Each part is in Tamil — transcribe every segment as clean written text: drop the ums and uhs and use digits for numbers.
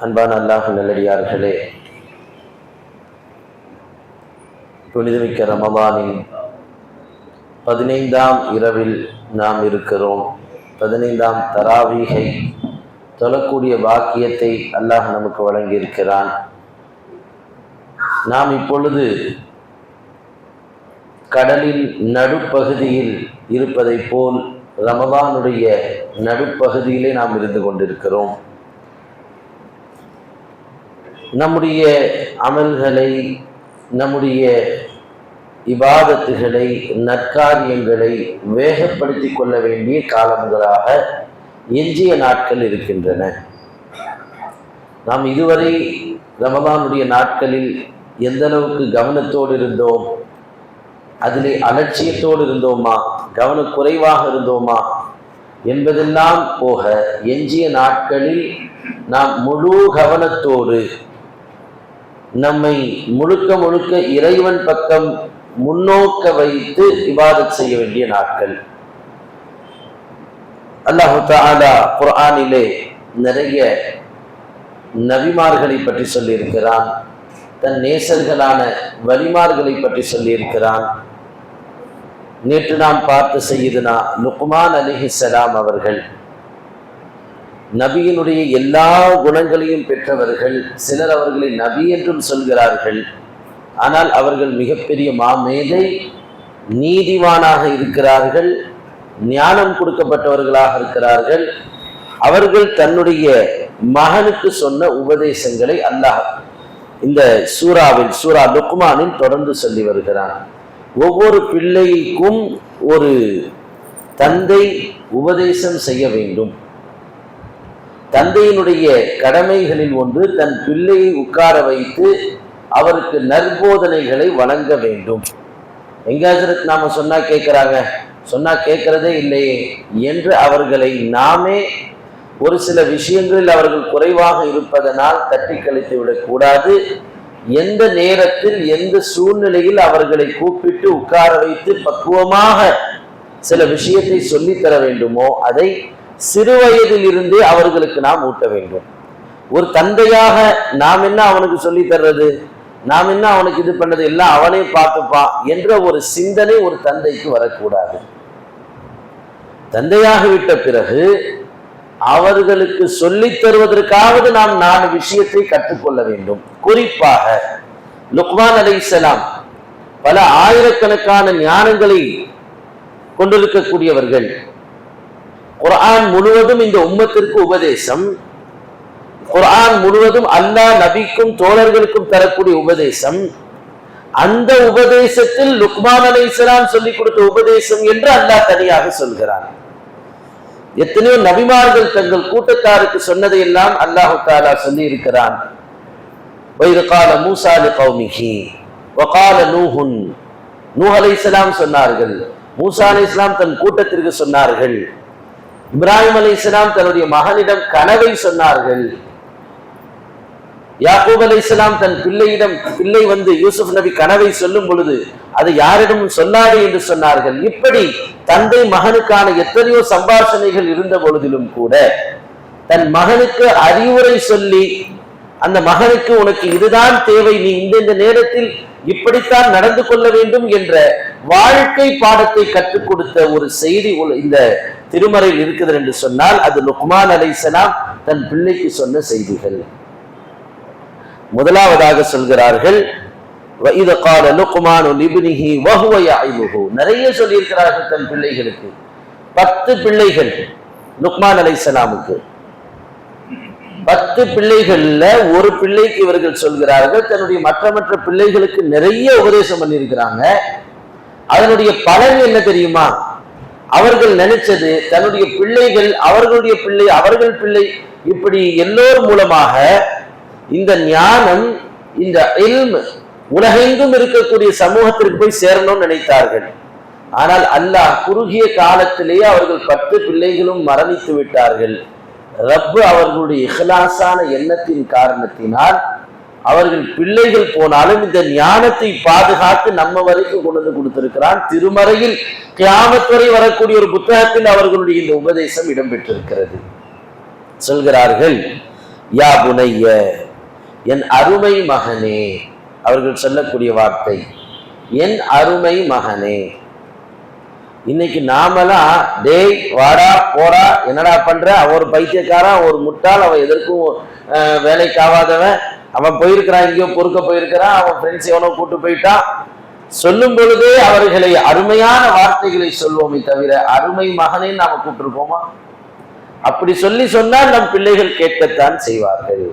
அன்பான அல்லாஹ் நல்லடியார்களே, புனிதமிக்க ரமலானின் 15ஆம் இரவில் நாம் இருக்கிறோம். 15ஆம் தராவீகை தொழக்கூடிய பாக்கியத்தை அல்லாஹ் நமக்கு வழங்கியிருக்கிறான். நாம் இப்பொழுது கடலின் நடுப்பகுதியில் இருப்பதை போல் ரமலானுடைய நடுப்பகுதியிலே நாம் இருந்து கொண்டிருக்கிறோம். நம்முடைய அமல்களை, நம்முடைய இபாதத்துகளை, நற்காரியங்களை வேகப்படுத்தி கொள்ள வேண்டிய காலங்களாக எஞ்சிய நாட்கள் இருக்கின்றன. நாம் இதுவரை ரமலானுடைய நாட்களில் எந்த அளவுக்கு கவனத்தோடு இருந்தோம், அதிலே அலட்சியத்தோடு இருந்தோமா, கவனக்குறைவாக இருந்தோமா என்பதெல்லாம் போக எஞ்சிய நாட்களில் நாம் முழு கவனத்தோடு நம்மை முழுக்க முழுக்க இறைவன் பக்கம் முன்னோக்க வைத்து இபாதத் செய்ய வேண்டிய நாட்கள். அல்லாஹு தஆலா குர்ஆனிலே நிறைய நபிமார்களை பற்றி சொல்லியிருக்கிறான். தன் நேசர்களான வலிமார்களை பற்றி சொல்லியிருக்கிறான். நேற்று நாம் பார்த்த சையதுனா லுக்மான் அலைஹிஸ்ஸலாம் அவர்கள் நபியினுடைய எல்லா குணங்களையும் பெற்றவர்கள். சிலர் அவர்களை நபி என்றும் சொல்கிறார்கள். ஆனால் அவர்கள் மிகப்பெரிய மாமேதை, நீதிவானாக இருக்கிறார்கள், ஞானம் கொடுக்கப்பட்டவர்களாக இருக்கிறார்கள். அவர்கள் தன்னுடைய மகனுக்கு சொன்ன உபதேசங்களை அல்லாஹ் இந்த சூரா லுக்மானில் தொடர்ந்து சொல்லி வருகிறான். ஒவ்வொரு பிள்ளைக்கும் ஒரு தந்தை உபதேசம் செய்ய வேண்டும். தந்தையினுடைய கடமைகளில் ஒன்று தன் பிள்ளையை உட்கார வைத்து அவருக்கு நற்போதனைகளை வழங்க வேண்டும். எங்காவது நாம சொன்னா கேட்கிறாங்க, சொன்னா கேட்கிறதே இல்லையே என்று அவர்களை நாமே ஒரு சில விஷயங்களில் அவர்கள் குறைவாக இருப்பதனால் தட்டி கழித்து விடக்கூடாது. எந்த நேரத்தில் எந்த சூழ்நிலையில் அவர்களை கூப்பிட்டு உட்கார வைத்து பக்குவமாக சில விஷயத்தை சொல்லித்தர வேண்டுமோ அதை சிறு வயதில் இருந்தே அவர்களுக்கு நாம் ஊட்ட வேண்டும். ஒரு தந்தையாக நாம் என்ன அவனுக்கு சொல்லி தர்றது, நாம் என்ன அவனுக்கு இது பண்ணது, எல்லாம் அவனே பார்த்துப்பான் என்ற ஒரு சிந்தனை ஒரு தந்தைக்கு வரக்கூடாது. தந்தையாக விட்ட பிறகு அவர்களுக்கு சொல்லித் தருவதற்காவது நாம் 4 விஷயத்தை கற்றுக்கொள்ள வேண்டும். குறிப்பாக லுக்மான் அலைஹிஸ்ஸலாம் பல ஆயிரக்கணக்கான ஞானங்களை கொண்டிருக்கக்கூடியவர்கள். குர்ஆன் முழுவதும் இந்த உம்மத்திற்கு உபதேசம். குர்ஆன் முழுவதும் அல்லாஹ் நபிக்கும் தோழர்களுக்கும் தரக்கூடிய உபதேசம். அந்த உபதேசத்தில் லுக்மான் அலைஹிஸ்ஸலாம் சொல்லிக் கொடுத்த உபதேசம் என்று அல்லாஹ் தனியாக சொல்கிறான். எத்தனையோ நபிமார்கள் தங்கள் கூட்டத்தாருக்கு சொன்னதையெல்லாம் அல்லாஹு தஆலா சொல்லி இருக்கிறான். மூசா லிகௌமிஹி வகால நூஹுன், நூஹ் அலைஹிஸ்ஸலாம் சொன்னார்கள். மூசா அலைஹிஸ்ஸலாம் தன் கூட்டத்திற்கு சொன்னார்கள். இப்ராஹிம் அலைஹிஸ்ஸலாம் தன்னுடைய மகனிடம் கனவை சொன்னார்கள். யாக்கூப் அலைஹிஸ்ஸலாம் தன் பிள்ளை வந்து யூசுப் நபி கனவை சொல்லும் பொழுது அதை யாரிடம் சொல்லாது என்று சொன்னார்கள். இப்படி தந்தை மகனுக்கான எத்தனையோ சம்பாஷணைகள் இருந்த பொழுதிலும் கூட தன் மகனுக்கு அறிவுரை சொல்லி அந்த மகனுக்கு உனக்கு இதுதான் தேவை, நீ இந்த நேரத்தில் இப்படித்தான் நடந்து கொள்ள வேண்டும் என்ற வாழ்க்கை பாடத்தை கற்றுக் கொடுத்த ஒரு செய்தி இந்த திருமறையில் இருக்குது என்று சொன்னால் அது லுக்மான் அலைஹிஸ்ஸலாம் தன் பிள்ளைக்கு சொன்ன செய்திகள். முதலாவதாக சொல்கிறார்கள், وَإِذْ قَالَ لُقْمَانُ لِابْنِهِ وَهُوَ يَعِظُهُ. நிறைய சொல்லியிருக்கிறார்கள் தன் பிள்ளைகளுக்கு. 10 பிள்ளைகள் லுக்மான் அலைஹிஸ்ஸலாமுக்கு. 10 பிள்ளைகள்ல ஒரு பிள்ளைக்கு இவர்கள் சொல்கிறார்கள். தன்னுடைய மற்ற பிள்ளைகளுக்கு நிறைய உபதேசம் பண்ணியிருக்கிறாங்க. அதனுடைய பலன் என்ன தெரியுமா? அவர்கள் நினைச்சது தன்னுடைய பிள்ளைகள், அவர்கள் பிள்ளை இப்படி எல்லோரும் மூலமாக இந்த ஞானம், இந்த இல்ம் உலகெங்கும் இருக்கக்கூடிய சமூகத்திற்கு போய் சேரணும்னு நினைத்தார்கள். ஆனால் அல்லாஹ் குறுகிய காலத்திலேயே அவர்கள் 10 பிள்ளைகளும் மரணித்து விட்டார்கள். ரப்பு அவர்களுடைய இஹ்லாஸான எண்ணத்தின் காரணத்தினால் அவர்கள் பிள்ளைகள் போனாலும் இந்த ஞானத்தை பாதுகாத்து நம்ம வரைக்கும் கொண்டு வந்து கொடுத்திருக்கிறான். திருமறையில் கியாமத் வரை வரக்கூடிய ஒரு புத்தகத்தில் அவர்களுடைய இந்த உபதேசம் இடம்பெற்றிருக்கிறது. சொல்கிறார்கள், யா புனைய, என் அருமை மகனே. அவர்கள் சொல்லக்கூடிய வார்த்தை என் அருமை மகனே. இன்னைக்கு நாமெல்லாம் டேய் வாடா போடா என்னடா பண்ற, அவன் ஒரு பைத்தியக்காரன், ஒரு முட்டாள், அவன் எதற்கும் வேலைக்கு ஆகாதவன், அவன் போயிருக்கிறான், எங்கேயோ பொறுக்க போயிருக்கிறான், அவன் ஃப்ரெண்ட்ஸ் எவனோ கூட்டு போயிட்டான் சொல்லும் பொழுதே அவர்களை அருமையான வார்த்தைகளை சொல்வோமே தவிர அருமை மகனே நாம கூப்பிட்டுருப்போமா? அப்படி சொல்லி சொன்னால் நம் பிள்ளைகள் கேட்கத்தான் செய்வார்கள்.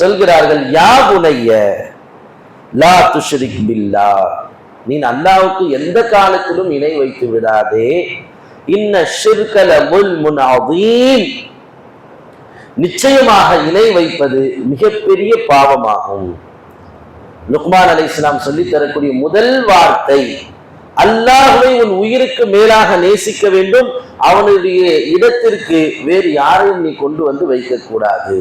சொல்கிறார்கள் யா புனைய லா துஷ்ரிக் பில்லாஹ், நீ அல்லாஹ்வுக்கு எந்த காலத்திலும் இணை வைத்து விடாதே. இன்ன ஷிர்க லظுல்முன் அதீம், நிச்சயமாக இணை வைப்பது மிகப்பெரிய பாவமாகும். லுக்மான் அலைஹிஸ்ஸலாம் சொல்லி தரக்கூடிய முதல் வார்த்தை அல்லாஹ்வை உன் உயிருக்கு மேலாக நேசிக்க வேண்டும், அவனுடைய இடத்திற்கு வேறு யாரையும் நீ கொண்டு வந்து வைக்க கூடாது.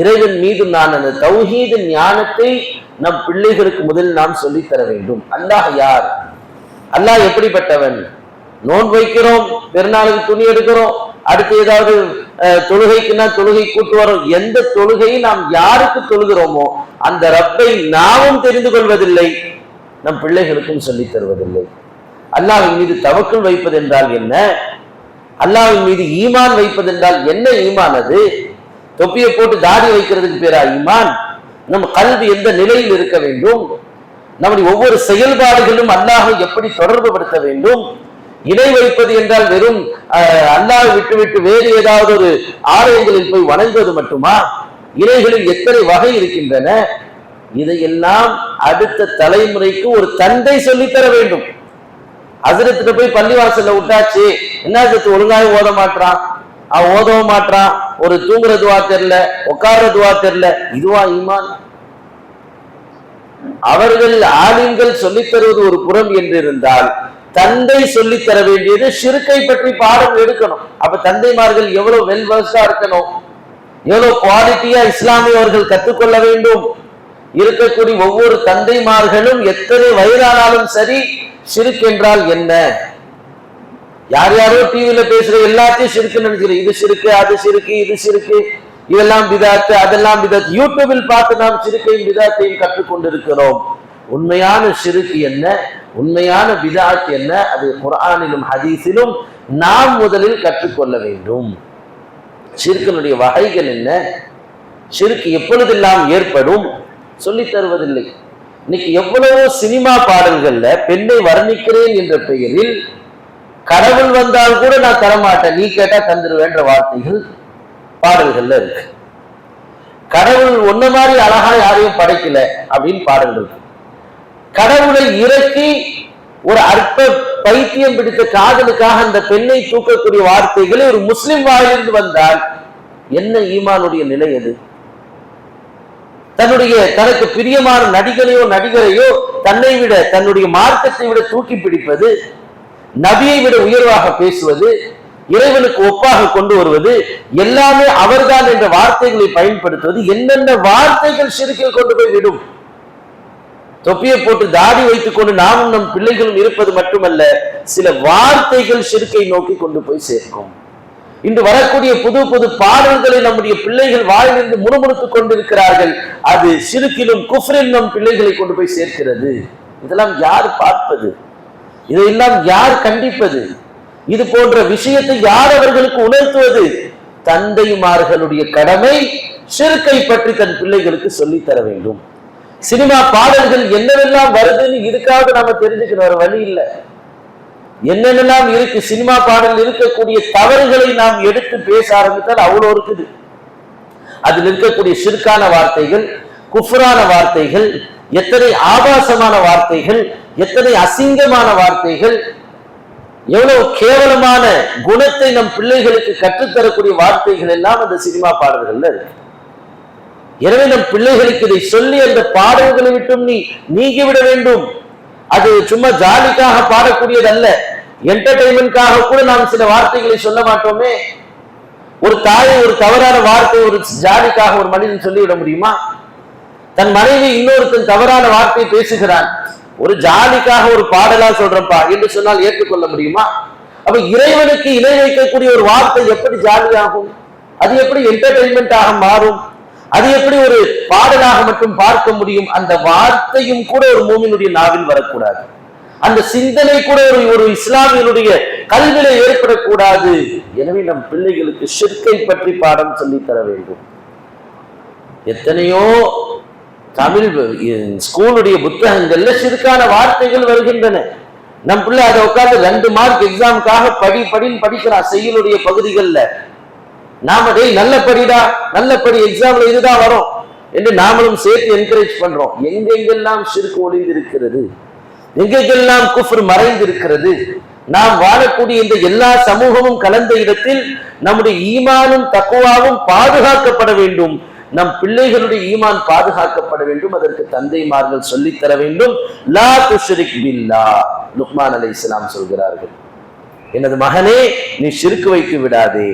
இறைவன் மீது நான் அந்த தௌஹீது ஞானத்தை நம் பிள்ளைகளுக்கு முதல் நாம் சொல்லித்தர வேண்டும். அல்லாஹ் யார், அல்லாஹ் எப்படிப்பட்டவன்? நோன்பு வைக்கிறோம், பெருநாளுக்கு துணி எடுக்கிறோம், அடுத்து ஏதாவது தொழுகைக்குன்னா தொழுகை கூட்டு வரும். எந்த தொழுகையை நாம் யாருக்கு தொழுகிறோமோ அந்த ரப்பை நாமும் தெரிந்து கொள்வதில்லை, நம் பிள்ளைகளுக்கும் சொல்லித் தருவதில்லை. அல்லாஹ்வின் மீது தவக்குல் வைப்பது என்றால் என்ன? அல்லாஹ்வின் மீது ஈமான் வைப்பது என்றால் என்ன? ஈமான் அது தொப்பியை போட்டு தாடி வைக்கிறதுக்கு பேரா ஈமான்? நம் கல்வி எந்த நிலையில் இருக்க வேண்டும்? நம்முடைய ஒவ்வொரு செயல்பாடுகளும் அல்லாஹை எப்படி தொடர்பு படுத்த வேண்டும்? இணை வைப்பது என்றால் வெறும் அல்லாஹ் விட்டு வேறு ஏதாவது ஒரு ஆலயங்களில் போய் வணங்குவது மட்டுமா? இணைகளில் எத்தனை வகை இருக்கின்றன? இதையெல்லாம் அடுத்த தலைமுறைக்கு ஒரு தந்தை சொல்லித்தர வேண்டும். ஹஸ்ரத்துக்கு போய் பள்ளிவாசல்ல விட்டாச்சு, என்ன ஒழுங்காக ஓத மாட்டான், அவன் ஓதவும் மாட்டான், ஒரு தூங்குற துவா தெரியல, உட்கார்ற துவா தெரியல, இதுவா ஈமான்? அவர்கள் ஆலிம்கள் சொல்லித் தருவது ஒரு புறம் என்று இருந்தால் தந்தை சொல்லித் தர வேண்டியது ஷிர்கை பற்றி பாடம் எடுக்கணும். அப்ப தந்தைமார்கள் எவ்வளவு வெல் வெர்ஸ்டா இருக்கணும், எவ்வளவு குவாலிட்டியா இஸ்லாமியவர்கள் கற்றுக்கொள்ள வேண்டும். இருக்கக்கூடிய ஒவ்வொரு தந்தைமார்களும் எத்தனை வயதானாலும் சரி ஷிர்க் என்றால் என்ன, யார் யாரோ டிவியில பேசுற எல்லாத்தையும் ஷிர்க் நினைக்கிறேன், இது ஷிர்க் அது ஷிர்க் இது ஷிர்க், இதெல்லாம் பிதாத்து அதெல்லாம் பிதாத்து. யூடியூபில் பார்த்து நாம் ஷிர்கையும் பிதாத்தையும் கற்றுக்கொண்டிருக்கிறோம். உண்மையான ஷிர்க் என்ன, உண்மையான பிதாத் என்ன, அது குர்ஆனிலும் ஹதீஸிலும் நாம் முதலில் கற்றுக்கொள்ள வேண்டும். ஷிர்கினுடைய வகைகள் என்ன, ஷிர்க் எப்பொழுதெல்லாம் ஏற்படும் சொல்லித் தருவதில்லை. இன்னைக்கு எவ்வளவோ சினிமா பாடல்கள்ல பெண்ணை வர்ணிக்கிறேன் என்ற பெயரில் கடவுள் வந்தால் கூட நான் தரமாட்டேன், நீ கேட்டா தந்துருவேன்ற வார்த்தைகள் பாடல்கள்ல இருக்கு. கடவுள் ஒன்ன மாதிரி அழகா யாரையும் படைக்கல அப்படின்னு பாடல்கள் இருக்கு. கடவுளை இறக்கி ஒரு அற்ப பைத்தியம் பிடித்த காதலுக்காக அந்த பெண்ணை தூக்கக்கூடிய வார்த்தைகளை ஒரு முஸ்லிம் வாயிலிருந்து வந்தால் என்ன ஈமானுடைய நிலை அது? தனக்கு பிரியமான நடிகரையோ நடிகரையோ தன்னை விட தன்னுடைய மார்க்கத்தை விட தூக்கி பிடிப்பது, நபியை விட உயர்வாக பேசுவது, இறைவனுக்கு ஒப்பாக கொண்டு வருவது, எல்லாமே அவர்தான் என்ற வார்த்தைகளை பயன்படுத்துவது, என்னென்ன வார்த்தைகள் ஷிர்கில் கொண்டு போய் விடும். தொப்பியை போட்டு தாடி வைத்துக் கொண்டு நாமும் நம் பிள்ளைகளும் இருப்பது மட்டுமல்ல, சில வார்த்தைகள் ஷிர்கை நோக்கி கொண்டு போய் சேர்க்கும். இன்று வரக்கூடிய புது புது பாடல்களை நம்முடைய பிள்ளைகள் வாயிலிருந்து முணுமுணுத்துக் கொண்டிருக்கிறார்கள். அது ஷிர்கிலும் குஃப்ரிலும் நம் பிள்ளைகளை கொண்டு போய் சேர்க்கிறது. இதெல்லாம் யார் பார்ப்பது? இதையெல்லாம் யார் கண்டிப்பது? இது போன்ற விஷயத்தை யார் அவர்களுக்கு உணர்த்துவது? தந்தைமார்களுடைய கடமை ஷிர்கை பற்றி தன் பிள்ளைகளுக்கு சொல்லித் தர வேண்டும். சினிமா பாடல்கள் என்னவெல்லாம் வருதுன்னு இதுக்காக நாம தெரிஞ்சுக்கிற ஒரு வழி இல்லை. என்னென்னலாம் இருக்கு, சினிமா பாடல் இருக்கக்கூடிய தவறுகளை நாம் எடுத்து பேச ஆரம்பித்தால் அவ்வளோ இருக்குது. அதில் இருக்கக்கூடிய ஷிர்கான வார்த்தைகள், குஃப்ரான வார்த்தைகள், எத்தனை ஆபாசமான வார்த்தைகள், எத்தனை அசிங்கமான வார்த்தைகள், எவ்வளவு கேவலமான குணத்தை நம் பிள்ளைகளுக்கு கற்றுத்தரக்கூடிய வார்த்தைகள் எல்லாம் அந்த சினிமா பாடல்கள்ல இருக்கு. எனவே நம் பிள்ளைகளுக்கு இதை சொல்லி அந்த பாடல்களை விட்டும் நீ நீங்கிவிட வேண்டும். அது சும்மா ஜாலிக்காக பாடக்கூடியது அல்ல, என்டர்டைன்மெண்ட்காக கூட நாம் சில வார்த்தைகளை சொல்ல மாட்டோமே. ஒரு தாயை ஒரு தவறான வார்த்தை ஒரு ஜாலிக்காக ஒரு மனிதன் சொல்லிவிட முடியுமா? தன் மனைவி இன்னொருத்தன் தவறான வார்த்தையை பேசுகிறான், ஒரு ஜாலிக்காக ஒரு பாடலா சொல்றப்பா என்று சொன்னால் ஏற்றுக்கொள்ள முடியுமா? அப்ப இறைவனுக்கு இணை வைக்கக்கூடிய ஒரு வார்த்தை எப்படி ஜாலியாகும்? அது எப்படி என்டர்டைன்மெண்டாக மாறும்? அது எப்படி ஒரு பாடலாக மட்டும் பார்க்க முடியும்? அந்த வார்த்தையும் கூட ஒரு மூமினுடைய நாவில் வரக்கூடாது. அந்த சிந்தனை கூட ஒரு இஸ்லாமியனுடைய கல்வியில ஏற்படக்கூடாது. எனவே நம் பிள்ளைகளுக்கு ஷிர்கை பற்றி பாடம் சொல்லித் தர வேண்டும். எத்தனையோ தமிழ் ஸ்கூலுடைய புத்தகங்கள்ல ஷிர்கான வார்த்தைகள் வருகின்றன. நம் பிள்ளை அதை உட்கார்ந்து 2 மார்க் எக்ஸாமுக்காக படின்னு படிக்கிறான் செய்யுளுடைய பகுதிகளில். நாம நல்ல படிடா, நல்ல படி, எக்ஸாம்ல இதுதான் வரும் என்று நாமளும் சேர்த்து என்கரேஜ் பண்றோம். எங்கெங்கெல்லாம் ஷிர்க் ஒளிந்திருக்கிறது, எங்கெங்கெல்லாம் குஃப்ர் மறைந்திருக்கிறது. நாம் வாழக்கூடிய இந்த எல்லா சமூகமும் கலந்த இடத்தில் நம்முடைய ஈமானும் தக்குவாவும் பாதுகாக்கப்பட வேண்டும். நம் பிள்ளைகளுடைய ஈமான் பாதுகாக்கப்பட வேண்டும். அதற்கு தந்தைமார்கள் சொல்லித்தர வேண்டும். லா துஷ்ரிக் பில்லாஹ், லுக்மான் அலைஹிஸ்ஸலாம் சொல்கிறார்கள், எனது மகனே நீ ஷிர்க் வைத்து விடாதே.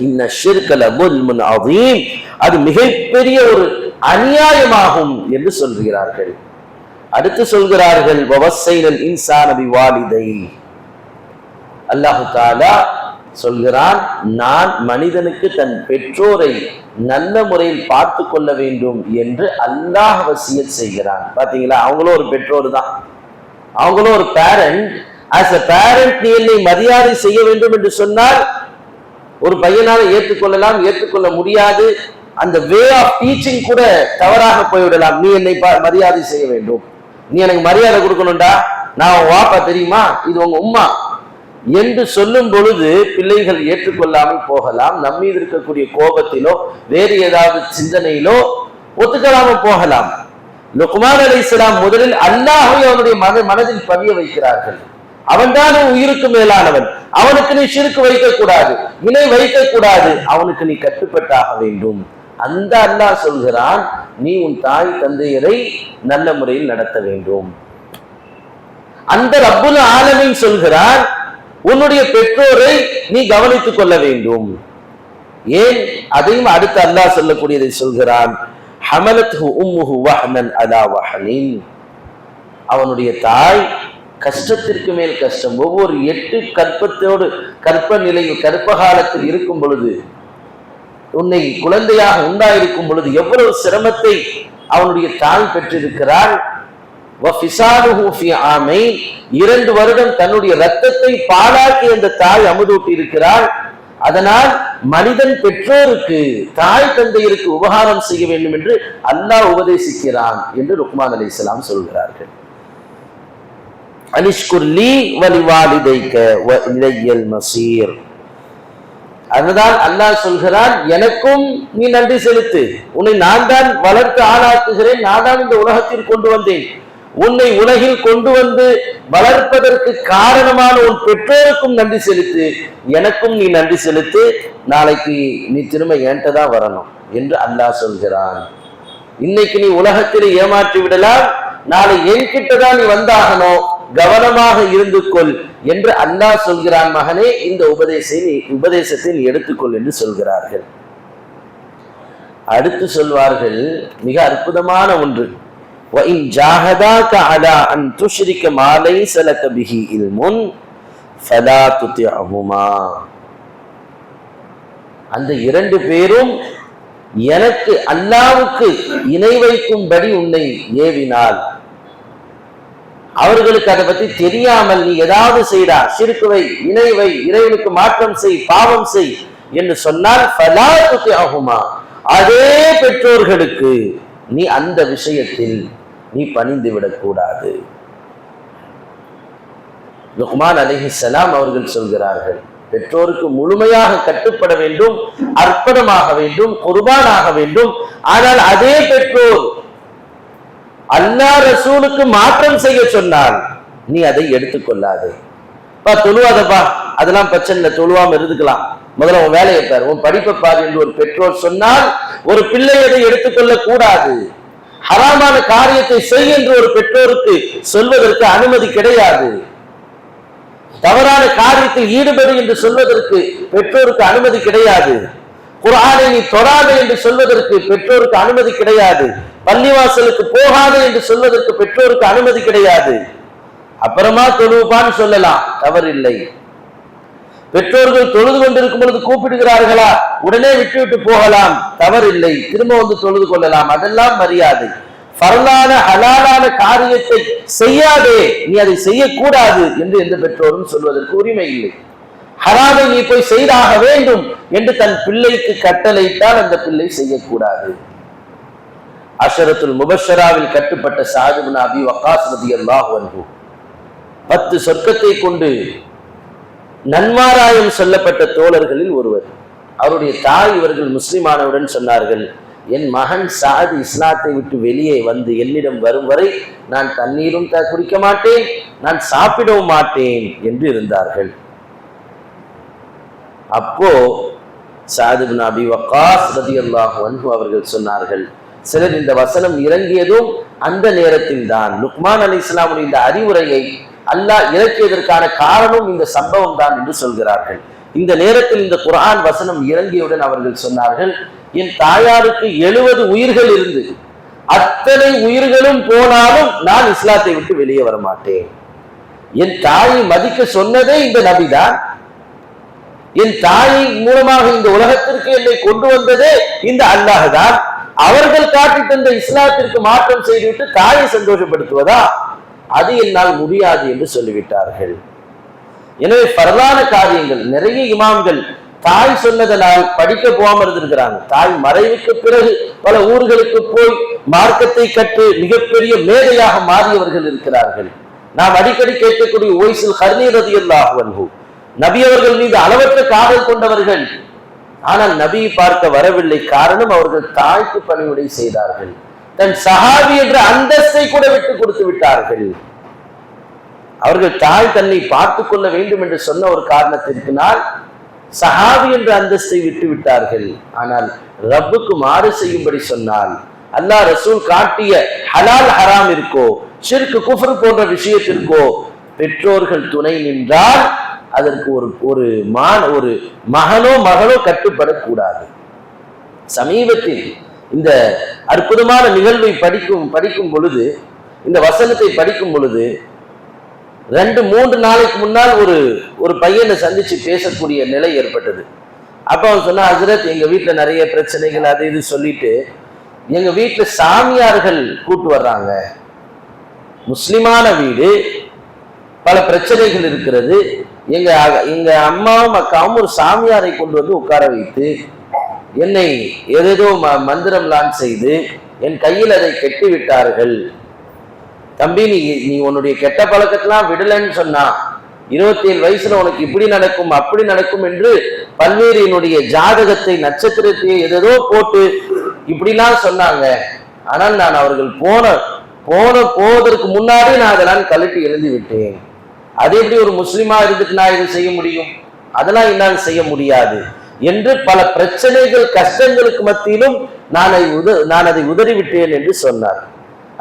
இன்ன ஷிர்க லظுல்முன் அதீம், அது மிகப்பெரிய ஒரு அநியாயமாகும் என்று சொல்கிறார்கள். அடுத்து சொல்கிறார்கள், வவஸ்ஸைனல் இன்சான பிவாலிதைஹி, அல்லாஹ் தஆலா சொல்கிறான், நான் மனிதனுக்கு தன் பெற்றோரை நல்ல முறையில் பார்த்து கொள்ள வேண்டும் என்று அல்லாஹ் வசியத் செய்கிறான். பாத்தீங்களா, அவங்களும் ஒரு பெற்றோர் தான், அவங்களும் ஒரு பேரண்ட். ஆஸ் a parent நீ என்னை மரியாதை செய்ய வேண்டும் என்று சொன்னால் ஒரு பையனால ஏற்றுக்கொள்ளலாம், ஏற்றுக்கொள்ள முடியாது. அந்த வே ஆஃப் டீச்சிங் கூட தவறாக போய்விடலாம். நீ என்னை மரியாதை செய்ய வேண்டும், நீ எனக்கு மரியாதை கொடுக்கணும்டா, நான் வாப்பா தெரியுமா, இது உங்க உம்மா என்று சொல்லும் பொழுது பிள்ளைகள் ஏற்றுக்கொள்ளாமல் போகலாம். நம்மீது இருக்கக்கூடிய கோபத்திலோ வேறு ஏதாவது சிந்தனையிலோ ஒத்துக்கலாமல் போகலாம். லுக்மான் அலைஹிஸ்ஸலாம் முதலில் அல்லாஹ்வை அவனுடைய மனதில் பதிய வைக்கிறார்கள். அவன்தான் உயிருக்கு மேலானவன், அவனுக்கு நீ ஷிர்க் வைக்க கூடாது, இணை வைக்க கூடாது, அவனுக்கு நீ கட்டுப்பட்டாக வேண்டும். அந்த அல்லாஹ் சொல்கிறான், நீ உன் தாய் தந்தையரை நல்ல முறையில் நடத்த வேண்டும். அந்த ரப்புல் ஆலமீன் சொல்கிறான், உன்னுடைய பெற்றோரை நீ கவனித்துக் கொள்ள வேண்டும். ஏன்? அதையும் அடுத்து அல்லாஹ் சொல்லக்கூடியதை சொல்கிறான், ஹமலத்ஹு உம்முஹு வஹ்னன் அலா வஹ்னின், அவனுடைய தாய் கஷ்டத்திற்கு மேல் கஷ்டம். ஒவ்வொரு 8 கற்பத்தோடு கற்ப நிலையில் கற்ப காலத்தில் இருக்கும் பொழுது, உன்னை குழந்தையாக உண்டாயிருக்கும் பொழுது எவ்வளவு சிரமத்தை அவனுடைய தாய் பெற்றிருக்கிறாள். 2 வருடம் தன்னுடைய ரத்தத்தை பாழாக்கி அந்த தாய் அமுதூட்டி இருக்கிறாள். அதனால் மனிதன் பெற்றோருக்கு தாய் தந்தையருக்கு உபகாரம் செய்ய வேண்டும் என்று அல்லாஹ் உபதேசிக்கிறான் என்று லுக்மான் அலைஹிஸ்ஸலாம் சொல்கிறார்கள். அனிஷ்குர் லீ வலிவாலிதைக வ இலையல் மஸீர், அதுதான் அல்லாஹ் சொல்கிறான், எனக்கும் நீ நன்றி செலுத்து. உன்னை நான் தான் வளர்த்து ஆளாக்குகிறேன், நான் தான் இந்த உலகத்தில் கொண்டு வந்தேன். உன்னை உலகில் கொண்டு வந்து வளர்ப்பதற்கு காரணமான உன் பெற்றோருக்கும் நன்றி செலுத்து, எனக்கும் நீ நன்றி செலுத்து. நாளைக்கு நீ திரும்ப என்கிட்ட தான் வரணும் என்று அல்லாஹ் சொல்கிறான். இன்னைக்கு நீ உலகத்தில் ஏமாற்றி விடலாம், நாளை என்கிட்ட தான் நீ வந்தாகணும், கவனமாக இருந்து கொள் என்று அல்லாஹ் சொல்கிறான். மகனே, இந்த உபதேசத்தை நீ எடுத்துக்கொள் என்று சொல்கிறார்கள். அடுத்து சொல்வார்கள் மிக அற்புதமான ஒன்று, وَإِنْ جَاهَدَاكَ عَلَىٰ أَنْ تُشْرِكَ مَا لَيْسَ لَكَ بِهِ عِلْمٌ فَلَا تُطِعْهُمَا, அந்த 2 பேரும் எனக்கு அல்லாஹ்வுக்கு இணை வைக்கும்படி உன்னை ஏவினால், அவர்களுக்கு அதை பத்தி தெரியாமல் நீ ஏதாவது செய்டா, ஷிர்க் வை, இணை வை, இறைவனுக்கு மாற்றம் செய், பாவம் செய் என்று சொன்னால் ஃபலா துதிஅஹுமா, அதே பெற்றோர்களுக்கு நீ அந்த விஷயத்தில் நீ பணிந்து விடக்கூடாது. லுக்மான் அலைஹிஸ்ஸலாம் அவர்கள் சொல்கிறார்கள், பெற்றோருக்கு முழுமையாக கட்டுப்பட வேண்டும், அர்ப்பணமாக வேண்டும், குர்பானாக வேண்டும். ஆனால் அதே பெற்றோர் அல்லாஹ் ரசூலுக்கு மாற்றம் செய்ய சொன்னால் நீ அதை எடுத்துக்கொள்ளாது. தொழுவாதப்பா, அதெல்லாம் பிரச்சனை இல்லை, தொழுவாம இருந்துக்கலாம், முதல்ல உன் வேலையை பாரு, உன் படிப்பை பாரு என்று ஒரு பெற்றோர் சொன்னால் ஒரு பிள்ளை அதை எடுத்துக்கொள்ள கூடாது. ஹராமான காரியத்தை செய் என்று ஒரு பெற்றோருக்கு சொல்வதற்கு அனுமதி கிடையாது. தவறான காரியத்தில் ஈடுபடு என்று சொல்வதற்கு பெற்றோருக்கு அனுமதி கிடையாது. குர்ஆனை நீ தொடாதே என்று சொல்வதற்கு பெற்றோருக்கு அனுமதி கிடையாது. பள்ளிவாசலுக்கு போகாதே என்று சொல்வதற்கு பெற்றோருக்கு அனுமதி கிடையாது. அப்புறமா தொழுவான்னு சொல்லலாம், தவறில்லை. பெற்றோர்கள் தொழுது கொண்டிருக்கும் பொழுது கூப்பிடுகிறார்களா, உடனே விட்டு போகலாம், தவறில்லை, திரும்ப வந்து தொழுது கொள்ளலாம், அதெல்லாம் மரியாதை. ஃபர்லான ஹலாலான காரியத்தை செய்யாதே, நீ அதை செய்யக்கூடாது என்று எந்த பெற்றோரும் சொல்வதற்கு உரிமை இல்லை. ஹராமை நீ போய் செய்தாக வேண்டும் என்று தன் பிள்ளைக்கு கட்டளையிட்டால் அந்த பிள்ளை செய்யக்கூடாது. அஷரத்துல் முபஷராவில் கட்டுப்பட்ட சஅத் இப்னு அபி வக்காஸ் ரலியல்லாஹு அன்ஹு 10 சொர்க்கத்தை கொண்டு நன்மாராயம் சொல்லப்பட்ட தோழர்களில் ஒருவர். அவருடைய தாய் இவர்கள் முஸ்லிமானவுடன் சொன்னார்கள், என் மகன் சஅத் இஸ்லாத்தை விட்டு வெளியே வந்து என்னிடம் வரும் வரை நான் தண்ணீரும் குடிக்க மாட்டேன், நான் சாப்பிடவும் மாட்டேன் என்று இருந்தார்கள். அப்போ சஅத் இப்னு அபி வக்காஸ் ரலியல்லாஹு அன்ஹு அவர்கள் சொன்னார்கள், சிலர் இந்த வசனம் இறங்கியதும் அந்த நேரத்தில் தான் லுக்மான் அலைஹிஸ்ஸலாமுடைய இந்த அறிவுரையை அல்லாஹ் இறக்கியதற்கான காரணம் இந்த சம்பவம் தான் என்று சொல்கிறார்கள். இந்த நேரத்தில் இந்த குர்ஆன் வசனம் இறங்கியவுடன் அவர்கள் சொன்னார்கள், என் தாயாருக்கு 70 உயிர்கள் இருந்து அத்தனை உயிர்களும் போனாலும் நான் இஸ்லாத்தை விட்டு வெளியே வர மாட்டேன். என் தாயை மதிக்க சொன்னதே இந்த நபிதான், என் தாயை மூலமாக இந்த உலகத்திற்கு என்னை கொண்டு வந்ததே இந்த அல்லாஹ் தான். அவர்கள் காட்டி தந்த இஸ்லாத்திற்கு மாற்றம் செய்துவிட்டு தாயை சந்தோஷப்படுத்துவதா, அது என்னால் முடியாது என்று சொல்லிவிட்டார்கள். எனவே பரவான காரியங்கள் நிறைய இமாம்கள் தாய் சொன்னதனால் படிக்க போகாம இருந்திருக்கிறாங்க. தாய் மறைவுக்கு பிறகு பல ஊர்களுக்கு போய் மார்க்கத்தை கற்று மிகப்பெரிய மேதையாக மாறியவர்கள் இருக்கிறார்கள். நாம் அடிக்கடி கேட்கக்கூடிய உவைஸுல் கர்னி ரலியல்லாஹு அன்ஹு, நபி அவர்கள் மீது அளவற்ற காதல் கொண்டவர்கள். ஆனால் நபியை பார்க்க வரவில்லை. காரணம், அவர்கள் தாய்க்கு பணிவிடை செய்தார்கள். தன் சஹாபி என்ற அந்தஸ்தை கூட விட்டு கொடுத்து விட்டார்கள். அவர்கள் தாய் தன்னை பார்த்துக் கொள்ள வேண்டும் என்று சொன்ன ஒரு காரணத்திற்கினால் சஹாபி என்ற அந்தஸ்தை விட்டு விட்டார்கள். ஆனால் ரப்புக்கு மாறு செய்யும்படி சொன்னால், அல்லாஹ் ரசூல் காட்டிய ஹலால் ஹராம் இருக்கோ, ஷிர்க் குஃப்ர் போன்ற விஷயத்திற்கோ பெற்றோர்கள் துணை நின்றால் அதற்கு ஒரு மகனோ மகளோ கட்டுப்படக்கூடாது. சமீபத்தில் இந்த அற்புதமான நிகழ்வை படிக்கும் பொழுது, இந்த வசனத்தை படிக்கும் பொழுது 2-3 நாளைக்கு முன்னால் ஒரு பையனை சந்திச்சு பேசக்கூடிய நிலை ஏற்பட்டது. அப்ப அவன் சொன்னா, ஹஜ்ரத், எங்க வீட்டுல நிறைய பிரச்சனைகள் அது இது சொல்லிட்டு எங்க வீட்டுல சாமியார்கள் கூட்டு வர்றாங்க, முஸ்லிமான வீடு, பல பிரச்சனைகள் இருக்கிறது, எங்க அம்மாவும் அக்காவும் ஒரு சாமியாரை கொண்டு வந்து உட்கார வைத்து என்னை ஏதேதோ மந்திரம்லாம் செய்து என் கையில் அதை கெட்டி விட்டார்கள். தம்பி, நீ உன்னுடைய கெட்ட பழக்கத்தெல்லாம் விடலன்னு சொன்னா 27 வயசுல உனக்கு இப்படி நடக்கும் அப்படி நடக்கும் என்று பல்வேறு என்னுடைய ஜாதகத்தை நட்சத்திரத்தை ஏதோ போட்டு இப்படிலாம் சொன்னாங்க. ஆனால் நான் அவர்கள் போவதற்கு முன்னாடி நான் அதெல்லாம் கழட்டி எழுதி விட்டேன். அது எப்படி ஒரு முஸ்லிமா இருந்துட்டு நான் இதை செய்ய முடியும்? அதெல்லாம் என்னால் செய்ய முடியாது என்று பல பிரச்சனைகள் கஷ்டங்களுக்கு மத்தியிலும் நான் அதை உதறிவிட்டேன் என்று சொன்னார்.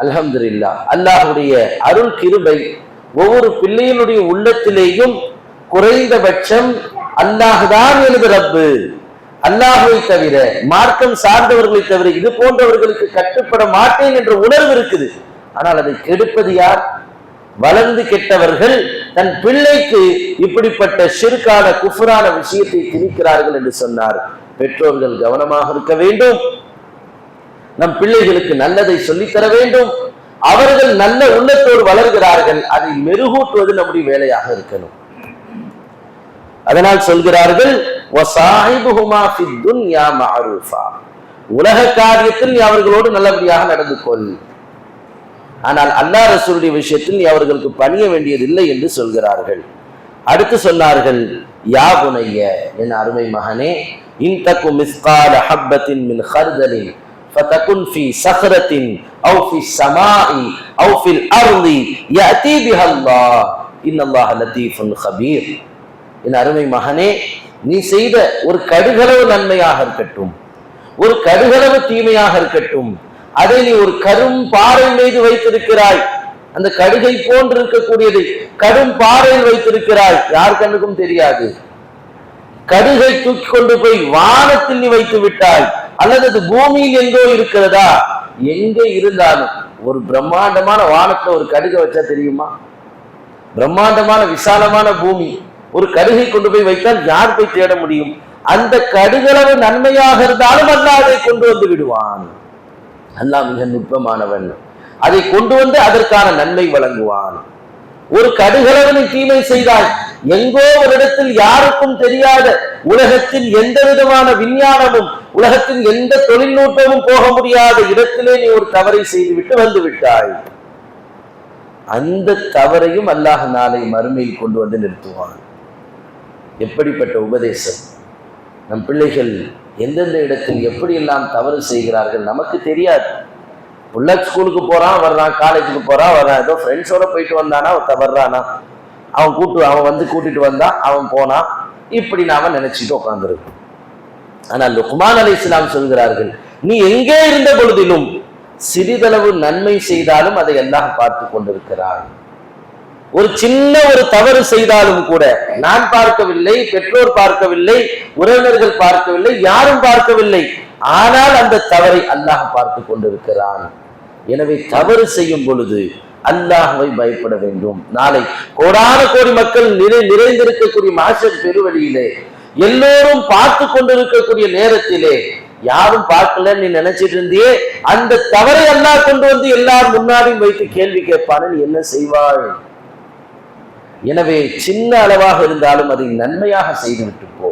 அல்ஹம்துலில்லாஹ், அல்லாஹ்வுடைய அருள் கிருபை ஒவ்வொரு பிள்ளையினுடைய உள்ளத்திலேயும் குறைந்தபட்சம் அல்லாஹ்தான் எனது ரப்பு, அல்லாஹ்வை தவிர மார்க்கம் சார்ந்தவர்களை தவிர இது போன்றவர்களுக்கு கட்டுப்பட மாட்டேன் என்ற உணர்வு இருக்குது. ஆனால் அதை கெடுப்பது யார்? வளர்ந்து கெட்டவர்கள் தன் பிள்ளைக்கு இப்படிப்பட்ட ஷிர்கான குஃப்ரான விஷயத்தை திணிக்கிறார்கள் என்று சொன்னார். பெற்றோர்கள் கவனமாக இருக்க வேண்டும். நம் பிள்ளைகளுக்கு நல்லதை சொல்லித்தர வேண்டும். அவர்கள் நல்ல உள்ளத்தோடு வளர்கிறார்கள், அதை மெருகூட்டுவது நம்முடைய வேலையாக இருக்கணும். அதனால் சொல்கிறார்கள், உலக காரியத்தில் நீ அவர்களோடு நல்லபடியாக நடந்து கொள், ஆனால் அல்லாஹ் ரசூலுடைய விஷயத்தில் நீ அவர்களுக்கு பணிய வேண்டியதில்லை என்று சொல்கிறார்கள். அடுத்து சொன்னார்கள், யா புனைய, என் அருமை மகனே, இன்தகு மிஸ்கால ஹப்பத்தின் மின் ஹர்தலின் ஃபதகுன் ஃபீ ஸஹ்ரத்தின் அவ் ஃபீ ஸமாஇ அவ் ஃபில் அர்தி யஅதி பிஹல்லாஹ் இன்னல்லாஹ லதீஃபுன் கபீர். என் அருமை மகனே, நீ செய்த ஒரு கடுகளவு நன்மையாக இருக்கட்டும், ஒரு கடுகளவு தீமையாக இருக்கட்டும், அதை நீ ஒரு கரும் பாறை மீது வைத்திருக்கிறாய், அந்த கடுகை போன்று இருக்கக்கூடியதை கடும் பாறையில் வைத்திருக்கிறாய், யார் கண்ணுக்கும் தெரியாது. கடுகை தூக்கி கொண்டு போய் வானத்தில் நீ வைத்து விட்டாய், அல்லது அது பூமியில் எங்கோ இருக்கிறதா? எங்கே இருந்தாலும் ஒரு பிரம்மாண்டமான வானத்துல ஒரு கடுகை வச்சா தெரியுமா? பிரம்மாண்டமான விசாலமான பூமி, ஒரு கடுகை கொண்டு போய் வைத்தால் யார் போய் தேட முடியும்? அந்த கடுகளவு நன்மையாக இருந்தாலும் அல்லாஹ் அதை கொண்டு வந்து விடுவான். அல்லாஹ் மிக நுட்பமானவன். அதை கொண்டு வந்து அதற்கான நன்மை வழங்குவான். ஒரு கடுகளவு நீ தீமை செய்தால் எங்கோ ஒரு இடத்தில் யாருக்கும் தெரியாத, உலகத்தின் எந்த விதமான விஞ்ஞானமும் உலகத்தின் எந்த தொழில்நுட்பமும் போக முடியாத இடத்திலே நீ ஒரு தவறை செய்துவிட்டு வந்து விட்டாய். அந்த தவறையும் அல்லாஹ் நாளை மறுமையில் கொண்டு வந்து நிறுத்துவான். எப்படிப்பட்ட உபதேசம்! நம் பிள்ளைகள் எந்தெந்த இடத்தில் எப்படியெல்லாம் தவறு செய்கிறார்கள் நமக்கு தெரியாது. உள்ள ஸ்கூலுக்கு போறான் வர்றான், காலேஜுக்கு போறான் வர்றான், ஏதோ ஃப்ரெண்ட்ஸோட போயிட்டு வந்தானா வர்றானா, அவன் வந்து கூட்டிட்டு வந்தான், அவன் போனான், இப்படி நாம நினைச்சிட்டு உட்கார்ந்துருக்கோம். ஆனால் லுக்மான் அலைஹிஸ்ஸலாம் சொல்கிறார்கள், நீ எங்கே இருந்த பொழுதிலும் சிறிதளவு நன்மை செய்தாலும் அதை எல்லாம் பார்த்து கொண்டிருக்கிறான். ஒரு சின்ன ஒரு தவறு செய்தாலும் கூட நான் பார்க்கவில்லை, பெற்றோர் பார்க்கவில்லை, உறவினர்கள் பார்க்கவில்லை, யாரும் பார்க்கவில்லை, ஆனால் அந்த தவறை அல்லாஹ் பார்த்து கொண்டிருக்கிறான். எனவே தவறு செய்யும் பொழுது அல்லாஹ்வை பயப்பட வேண்டும். நாளை கோடான கோடி மக்கள் நிறைந்திருக்கக்கூடிய மாஷர் பெருவழியிலே எல்லோரும் பார்த்து கொண்டிருக்கக்கூடிய நேரத்திலே யாரும் பார்க்கல நீ நினைச்சிட்டு இருந்தியே, அந்த தவறை அல்லாஹ் கொண்டு வந்து எல்லாரும் முன்னாடியும் வைத்து கேள்வி கேட்பான, நீ என்ன செய்வாய்? எனவே சின்ன அளவாக இருந்தாலும் அதை நன்மையாக செய்துவிட்டு போ.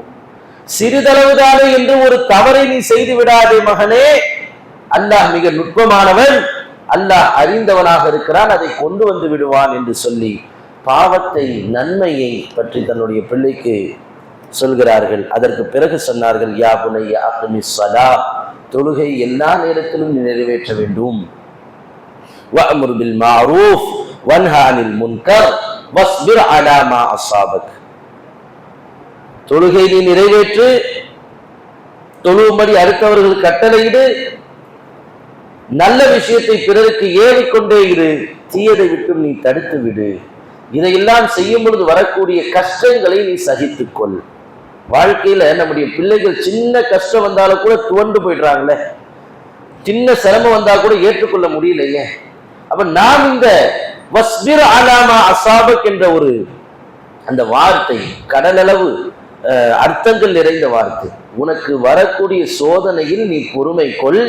சிறிதளவுதானே என்று ஒரு தவறை நீ செய்து விடாதே மகனே. அல்லாஹ் மிக நுட்பமானவன், அல்லாஹ் அறிந்தவனாக இருக்கிறான், அதை கொண்டு வந்து விடுவான் என்று சொல்லி பாவத்தை நன்மையை பற்றி தன்னுடைய பிள்ளைக்கு சொல்கிறார்கள். அதற்கு பிறகு சொன்னார்கள், யா புனைய அக்மிஸ் ஸலாத், தொழுகை எல்லா நேரத்திலும் நிறைவேற்ற வேண்டும். வஅமுர் பில் மஅரூஃப் வன்ஹா அனில் முன்கர் வஸ்பிர் அலா மா அஸாபக். தொழுகை நீ நிறைவேற்று, தொழும்படி அடுத்தவர்கள் கட்டளையிடு, நல்ல விஷயத்தை பிறருக்கு ஏறிக்கொண்டே இரு, தீயதை விட்டு நீ தடுத்து விடு. இதையெல்லாம் செய்யும் பொழுது வரக்கூடிய கஷ்டங்களை நீ சகித்துக்கொள். வாழ்க்கையில நம்முடைய பிள்ளைகள் சின்ன கஷ்டம் வந்தாலும் கூட துவண்டு போயிடுறாங்களே, சின்ன சிரமம் வந்தா கூட ஏற்றுக்கொள்ள முடியலையே. அப்ப நாம் இந்த வஸ்பிர் அலா மா அஸாபக் என்ற ஒரு அந்த வார்த்தை கடலளவு அர்த்தங்கள் நிறைந்த வார்த்தை. உனக்கு வரக்கூடிய சோதனையில் நீ பொறுமை கொள்.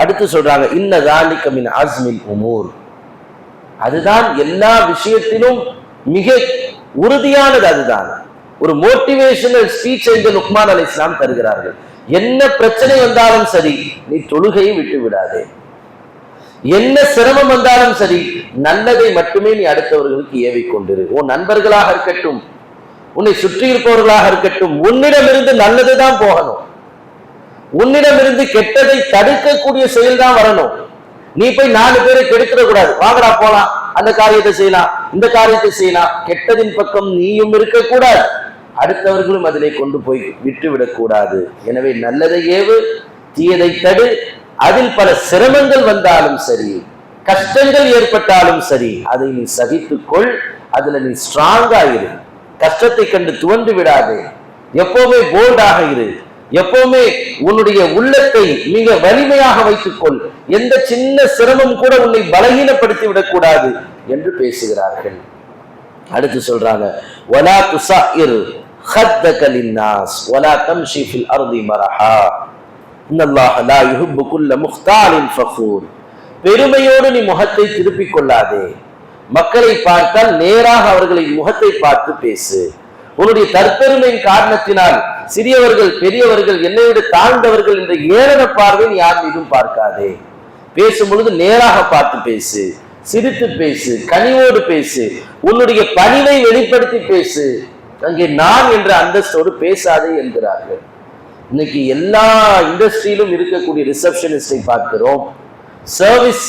அடுத்து சொல்றாங்க, இன்ன ஸாலிக மின் அஸ்மில் உமூர், அதுதான் எல்லா விஷயத்திலும் மிக உறுதியானது. அதுதான் ஒரு மோட்டிவேஷனல் ஸ்பீச் என்று லுக்மான் அலைஹிஸ்ஸலாம் தருகிறார்கள். என்ன பிரச்சனை வந்தாலும் சரி நீ தொழுகையை விட்டு விடாதே, என்ன சிரமம் வந்தாலும் சரி நல்லதை மட்டுமே நீ அடுத்தவர்களுக்கு ஏவிக்கொண்டிரு. உன் நண்பர்களாக இருக்கட்டும், உன்னை சுற்றி இருப்பவர்களாக இருக்கட்டும், உன்னிடமிருந்து நல்லதுதான் போகணும். உன்னிடமிருந்து கெட்டதை தடுக்கக்கூடிய செயல் தான் வரணும். நீ போய் 4 பேரை கெடுத்துட கூடாது. வாங்கடா போலாம், அந்த காரியத்தை செய்யலாம், இந்த காரியத்தை செய்யலாம். கெட்டதின் பக்கம் நீயும் இருக்கக்கூடாது, அடுத்தவர்களும் அதிலே கொண்டு போய் விட்டுவிடக் கூடாது. எனவே நல்லதை ஏவு, தீயதை தடு. அதில் பல சிரமங்கள் வந்தாலும் சரி, கஷ்டங்கள் ஏற்பட்டாலும் சரி, அதை நீ சகித்துக்கொள். அதுல நீ ஸ்ட்ராங்கா இரு, கஷ்டத்தை கண்டு துவண்டு விடாதே. எப்பவுமே போல்டாக இரு, எப்பவுமே உன்னுடைய உள்ளத்தை மிக வலிமையாக வைத்துக்கொள். எந்த சின்ன சிரமம் கூட உன்னை பலகீனப்படுத்தி விடக்கூடாது என்று பேசுகிறார்கள். அடுத்து சொல்றாங்க, வலா துஸஇர் خدك للناس ولا تمشي في الارض مرحا ان الله لا يحب كل مختال فخور. பெருமையோடு நீ முகத்தை திருப்பிக் கொள்ளாதே. மக்களை பார்த்தால் நேராக அவர்களின் முகத்தை பார்த்து பேசு. உன்னுடைய தற்பெருமையின் காரணத்தினால் சிறியவர்கள் பெரியவர்கள் என்னை விட தாழ்ந்தவர்கள் என்ற ஏளன பார்வையை யார் மீதும் பார்க்காதே. பேசும் பொழுது நேராக பார்த்து பேசு, சிரித்து பேசு, கனிவோடு பேசு, உன்னுடைய பணிவை வெளிப்படுத்தி பேசு. அங்கே நான் என்ற அந்தஸ்தோடு பேசாதே என்கிறார்கள். இன்னைக்கு எல்லா இண்டஸ்ட்ரியிலும் இருக்கக்கூடிய ரிசப்ஷனிஸ்டை பார்க்கிறோம், சர்வீஸ்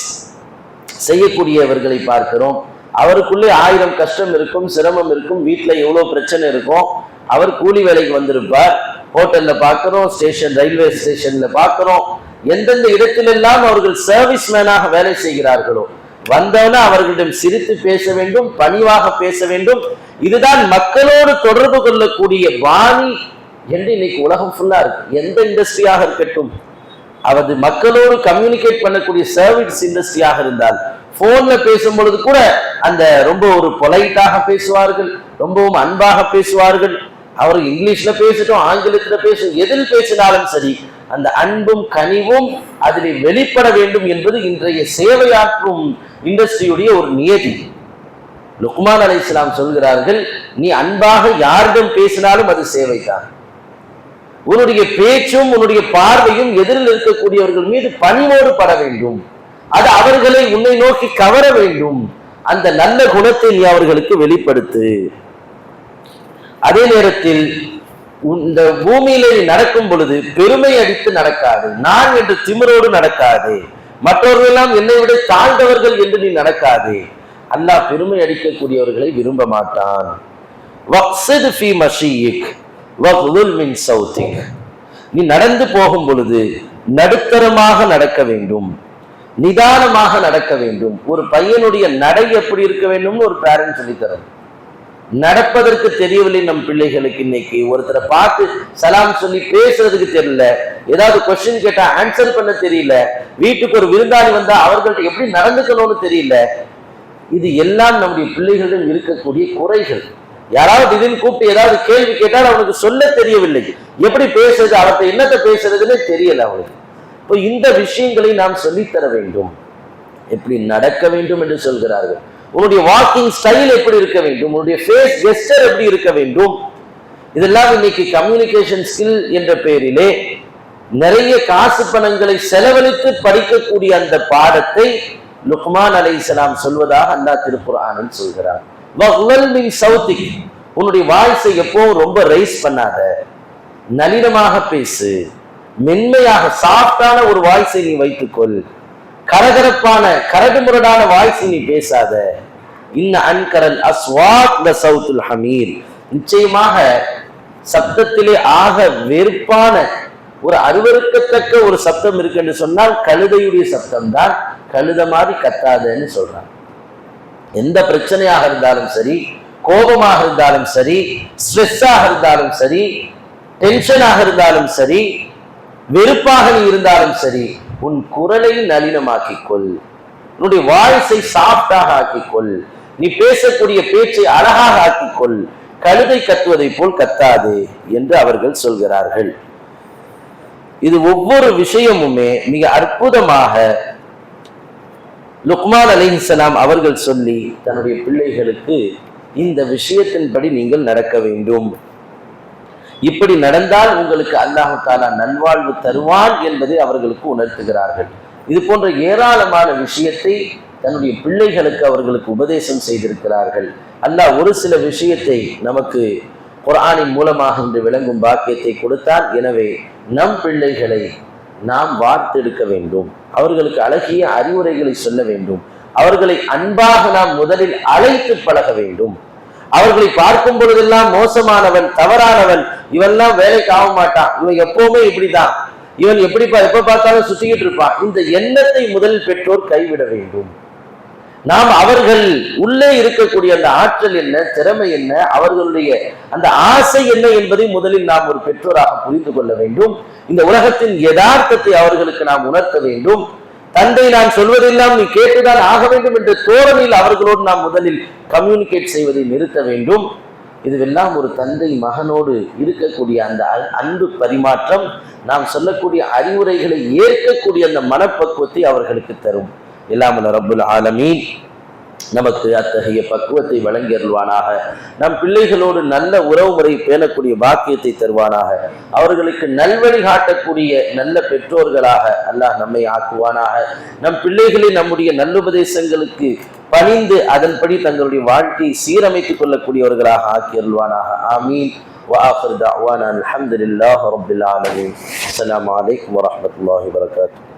செய்யக்கூடியவர்களை பார்க்கிறோம். அவருக்குள்ளே 1000 கஷ்டம் இருக்கும், சிரமம் இருக்கும், வீட்டுல எவ்வளவு பிரச்சனை இருக்கும். அவர் கூலி வேலைக்கு வந்திருப்பார். ஹோட்டல்ல பார்க்கிறோம், ஸ்டேஷன் ரயில்வே ஸ்டேஷன்ல பார்க்கிறோம். எந்தெந்த இடத்திலெல்லாம் அவர்கள் சர்வீஸ் மேனாக வேலை செய்கிறார்களோ வந்தவன அவர்களிடம் சிரித்து பேச வேண்டும், பணிவாக பேச வேண்டும். இதுதான் மக்களோடு தொடர்பு கொள்ளக்கூடிய வாணி என்று இன்னைக்கு உலகம் ஃபுல்லா இருக்கு. எந்த இண்டஸ்ட்ரியாக இருக்கட்டும், அவது மக்களோடு கம்யூனிகேட் பண்ணக்கூடிய சர்வீஸ் இண்டஸ்ட்ரியாக இருந்தால் போன்ல பேசும் பொழுது கூட அந்த ரொம்ப ஒரு பொலைட்டாக பேசுவார்கள், ரொம்பவும் அன்பாக பேசுவார்கள். அவர் இங்கிலீஷ்ல பேசட்டும், ஆங்கிலத்துல பேசும், எதில் பேசினாலும் சரி அந்த அன்பும் கனிவும் அதில் வெளிப்பட வேண்டும் என்பது இன்றைய சேவையாற்றும் இண்டஸ்ட்ரியுடைய ஒரு நியதி. லுக்மான் அலைஹிஸ்ஸலாம் சொல்கிறார்கள், நீ அன்பாக யாரிடம் பேசினாலும் அது சேவைதான். உன்னுடைய பேச்சும் உன்னுடைய பார்வையும் எதிரில் இருக்கக்கூடியவர்கள் மீது பணிவோடு பட வேண்டும். அது அவர்களை உன்னை நோக்கி கவர வேண்டும். அந்த நல்ல குணத்தை நீ அவர்களுக்கு வெளிப்படுத்து. அதே நேரத்தில் இந்த பூமியில நீ நடக்கும் பொழுது பெருமை அடித்து நடக்காது, நான் என்று திமிரோடு நடக்காது, மற்றவர்கள் எல்லாம் என்னை விட தாழ்ந்தவர்கள் என்று நீ நடக்காது. அல்லாஹ் பெருமை அடிக்கக்கூடியவர்களை விரும்ப மாட்டான். நீ நடந்து போகும் பொழுது நடுத்தரமாக நடக்க வேண்டும், நிதானமாக நடக்க வேண்டும். ஒரு பையனுடைய நடை எப்படி இருக்க வேண்டும்னு ஒரு பேரண்ட் சொல்லித்தரும். நடப்பதற்கு தெரியவில்லை நம் பிள்ளைகளுக்கு. இன்னைக்கு ஒருத்தரை பார்த்து சலாம் சொல்லி பேசுறதுக்கு தெரியல, ஏதாவது கொஸ்டின் கேட்டா ஆன்சர் பண்ண தெரியல, வீட்டுக்கு ஒரு விருந்தாளி வந்தா அவர்கள்ட்ட எப்படி நடந்துக்கணும்னு தெரியல. இது எல்லாம் நம்முடைய பிள்ளைகளிடம் இருக்கக்கூடிய குறைகள். யாராவது திடீர்னு கூப்பிட்டு ஏதாவது கேள்வி கேட்டால் அவனுக்கு சொல்ல தெரியவில்லை, எப்படி பேசுறது, அவர்கிட்ட என்னத்தை பேசுறதுன்னு தெரியல அவனுக்கு. இப்போ இந்த விஷயங்களை நாம் சொல்லித்தர வேண்டும். எப்படி நடக்க வேண்டும் என்று சொல்கிறார்கள். உன்னுடைய வாக்கிங் ஸ்டைல் எப்படி இருக்க வேண்டும், உன்னுடைய ஃபேஸ் ஜெஸ்டர் எப்படி இருக்க வேண்டும். இதெல்லாம் இன்னைக்கு கம்யூனிகேஷன் ஸ்கில் என்ற பெயரிலே நிறைய காசு பணங்களை செலவழித்து படிக்கக்கூடிய அந்த பாடத்தை லுக்மான் அலைஹிஸ்ஸலாம் சொல்வதாக அல்லாஹ் திருக்குர்ஆனில் சொல்கிறார். உன்னுடைய வாய்ஸை எப்பவும் ரொம்ப ரைஸ் பண்ணாத, நளினமாக பேசு, மென்மையாக சாஃப்டான ஒரு வாய்ஸை நீ வைத்துக்கொள். கரகரப்பான கரடுமுரடான வாய்ஸை நீ பேசாத. இன்ன அன்கரல் அஸ்வாத் லசௌத்துல் ஹமீர், நிச்சயமாக சப்தத்திலே ஆக வெறுப்பான ஒரு அருவருக்கத்தக்க ஒரு சப்தம் இருக்கு என்று சொன்னால் கழுதையுடைய சப்தம் தான். கழுத மாதிரி கத்தாதன்னு சொல்றான். எந்த பிரச்சனையாக இருந்தாலும் சரி, கோபமாக இருந்தாலும் சரி, ஸ்ட்ரெஸ்ஸாக இருந்தாலும் சரி, டென்ஷனாக இருந்தாலும் சரி, வெறுப்பாக நீ இருந்தாலும் சரி, உன் குரலை நளினமாக்கிக்கொள், உன்னுடைய வாய்ஸை சாஃப்டாக ஆக்கிக்கொள், நீ பேசக்கூடிய பேச்சை அழகாக ஆக்கிக்கொள், கழுதை கத்துவதை போல் கத்தாது என்று அவர்கள் சொல்கிறார்கள். இது ஒவ்வொரு விஷயமுமே மிக அற்புதமாக லுக்மான் அலைஹிஸ்ஸலாம் அவர்கள் சொல்லி தன்னுடைய பிள்ளைகளுக்கு இந்த விஷயத்தின்படி நீங்கள் நடக்க வேண்டும், இப்படி நடந்தால் உங்களுக்கு அல்லாஹ் தஆலா நல்வாழ்வு தருவான் என்பதை அவர்களுக்கு உணர்த்துகிறார்கள். இது போன்ற ஏராளமான விஷயத்தை தன்னுடைய பிள்ளைகளுக்கு அவர்களுக்கு உபதேசம் செய்திருக்கிறார்கள். அல்லாஹ் ஒரு சில விஷயத்தை நமக்கு குர்ஆனின் மூலமாக இன்று விளங்கும் பாக்கியத்தை கொடுத்தான். எனவே நம் பிள்ளைகளை நாம் வார்த்தெடுக்க வேண்டும், அவர்களுக்கு அழகிய அறிவுரைகளை சொல்ல வேண்டும், அவர்களை அன்பாக நாம் முதலில் அழைத்து பழக வேண்டும். அவர்களை பார்க்கும் பொழுதெல்லாம் மோசமானவன், தவறானவன், இவெல்லாம் வேலைக்கு ஆக மாட்டான், இவன் எப்பவுமே இப்படிதான், இவன் எப்ப பார்த்தாலும் சுத்திக்கிட்டு இருப்பான், இந்த எண்ணத்தை முதல் பெற்றோர் கைவிட வேண்டும். நாம் அவர்கள் உள்ளே இருக்கக்கூடிய அந்த ஆற்றல் என்ன, திறமை என்ன, அவர்களுடைய அந்த ஆசை என்ன என்பதை முதலில் நாம் ஒரு பெற்றோராக புரிந்து கொள்ள வேண்டும். இந்த உலகத்தின் யதார்த்தத்தை அவர்களுக்கு நாம் உணர்த்த வேண்டும். தந்தை நான் சொல்வதெல்லாம் நீ கேட்டுதான் ஆக வேண்டும் என்ற தோரணையில் அவர்களோடு நாம் முதலில் கம்யூனிகேட் செய்வதை நிறுத்த வேண்டும். இதுவெல்லாம் ஒரு தந்தை மகனோடு இருக்கக்கூடிய அந்த அன்பு பரிமாற்றம், நாம் சொல்லக்கூடிய அறிவுரைகளை ஏற்கக்கூடிய அந்த மனப்பக்குவத்தை அவர்களுக்கு தரும். இல்லாமல் ரப்புல் ஆலமீன் நமக்கு அத்தகைய பக்குவத்தை வழங்கி அருள்வானாக. நம் பிள்ளைகளோடு நல்ல உறவு முறை பேணக்கூடிய பாக்கியத்தை தருவானாக. அவர்களுக்கு நல்வழி காட்டக்கூடிய நல்ல பெற்றோர்களாக அல்லாஹ் நம்மை ஆக்குவானாக. நம் பிள்ளைகளை நம்முடைய நல்லுபதேசங்களுக்கு பணிந்து அதன்படி தங்களுடைய வாழ்க்கையை சீரமைத்துக் கொள்ளக்கூடியவர்களாக ஆக்கி அருள்வானாக. ஆமீன். وآخر دعوانا الحمد لله رب العالمين. السلام عليكم ورحمة الله وبركاته.